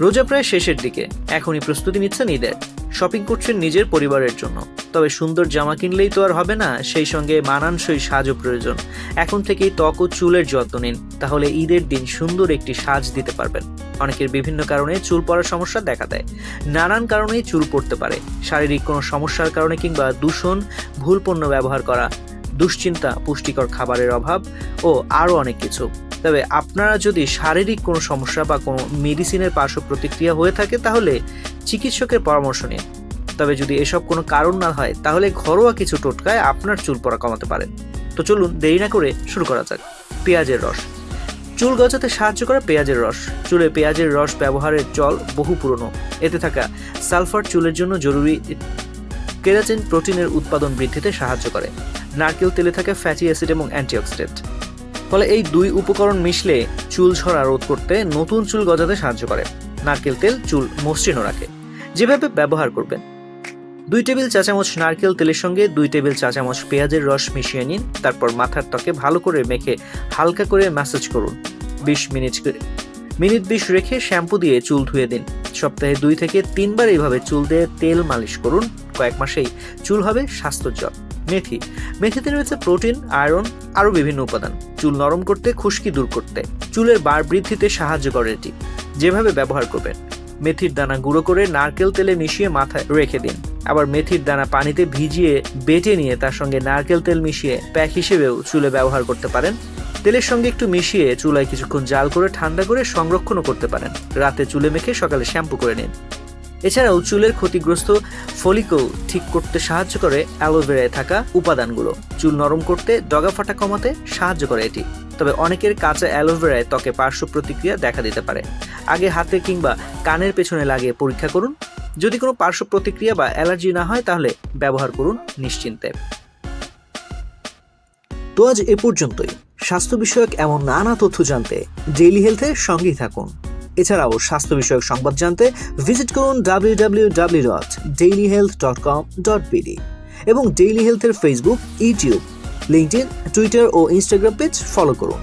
রোজা প্রায় শেষের দিকে, এখনই প্রস্তুতি নিচ্ছেন ঈদের। শপিং করছেন নিজের পরিবারের জন্য। তবে সুন্দর জামা কিনলেই তো আর হবে না, সেই সঙ্গে মানানসই সাজও প্রয়োজন। এখন থেকেই ত্বক ও চুলের যত্ন নিন, তাহলে ঈদের দিন সুন্দর একটি সাজ দিতে পারবেন। অনেকের বিভিন্ন কারণে চুল পড়ার সমস্যা দেখা দেয়। নানান কারণেই চুল পড়তে পারে। শারীরিক কোনো সমস্যার কারণে কিংবা দূষণ, ভুল পণ্য ব্যবহার করা, দুশ্চিন্তা, পুষ্টিকর খাবারের অভাব ও আরও অনেক কিছু। তবে আপনারা যদি শারীরিক কোনো সমস্যা বা কোনো মেডিসিনের পার্শ্ব প্রতিক্রিয়া হয়ে থাকে তাহলে চিকিৎসকের পরামর্শ নিন। তবে যদি এসব কোনো কারণ না হয় তাহলে ঘরোয়া কিছু টোটকায় আপনার চুল পড়া কমাতে পারেন। তো চলুন দেরি না করে শুরু করা যাক। পেঁয়াজের রস। চুল গজাতে সাহায্য করে পেঁয়াজের রস। চুলে পেঁয়াজের রস ব্যবহারের চল বহু পুরনো। এতে থাকা সালফার চুলের জন্য জরুরি কেরাটিন প্রোটিনের উৎপাদন বৃদ্ধিতে সাহায্য করে। নারকেল তেলে থাকে ফ্যাটি অ্যাসিড এবং অ্যান্টিঅক্সিডেন্ট। ফলে এই দুই উপকরণ মিশলে চুল ঝরা রোধ করতে, নতুন চুল গজাতে সাহায্য করে। নারকেল তেল চুল মসৃণও রাখে। যেভাবে ব্যবহার করবেন: 2 টেবিল চা চামচ নারকেল তেলের সঙ্গে 2 টেবিল চা চামচ পেঁয়াজের রস মিশিয়ে নিন। তারপর মাথার ত্বকে ভালো করে মেখে হালকা করে ম্যাসাজ করুন। 20 মিনিট 20 রেখে শ্যাম্পু দিয়ে চুল ধুয়ে দিন। সপ্তাহে 2 থেকে 3 বার এইভাবে চুল দিয়ে তেল মালিশ করুন। কয়েক মাসেই চুল হবে স্বাস্থ্যোজ্জ্বল। মেথিতে রয়েছে প্রোটিন, আয়রন, আরও বিভিন্ন উপাদান। চুল নরম করতে, খুশকি দূর করতে, চুলের বার বৃদ্ধিতে সাহায্য করে এটি। যেভাবে ব্যবহার করবেন: মেথির দানা গুঁড়ো করে নারকেল তেলে মিশিয়ে মাথায় রেখে দিন। আবার মেথির দানা পানিতে ভিজিয়ে বেটে নিয়ে তার সঙ্গে নারকেল তেল মিশিয়ে প্যাক হিসেবেও চুলে ব্যবহার করতে পারেন। তেলের সঙ্গে একটু মিশিয়ে চুলায় কিছুক্ষণ জাল করে ঠান্ডা করে সংরক্ষণও করতে পারেন। রাতে চুলে মেখে সকালে শ্যাম্পু করে নিন। এছাড়াও চুলের ক্ষতিগ্রস্ত ফলিকল ঠিক করতে সাহায্য করে অ্যালোভেরায় থাকা উপাদানগুলো। চুল নরম করতে, ডগা ফাটা কমাতে সাহায্য করে এটি। তবে অনেকের কাঁচা অ্যালোভেরায় ত্বকে পার্শ্ব প্রতিক্রিয়া দেখা দিতে পারে। আগে হাতে কিংবা কানের পেছনে লাগিয়ে পরীক্ষা করুন। যদি কোনো পার্শ্ব প্রতিক্রিয়া বা অ্যালার্জি না হয় তাহলে ব্যবহার করুন নিশ্চিন্তে। তো আজ এ পর্যন্তই। স্বাস্থ্য বিষয়ক এমন নানা তথ্য জানতে ডেইলি হেলথের সঙ্গেই থাকুন। এছাড়াও স্বাস্থ্য বিষয়ক সংবাদ জানতে ভিজিট করুন www.dailyhealth.com.bd এবং ডেইলি হেলথের ফেসবুক, ইউটিউব, লিঙ্কডইন, টুইটার ও ইনস্টাগ্রাম পেজ ফলো করুন।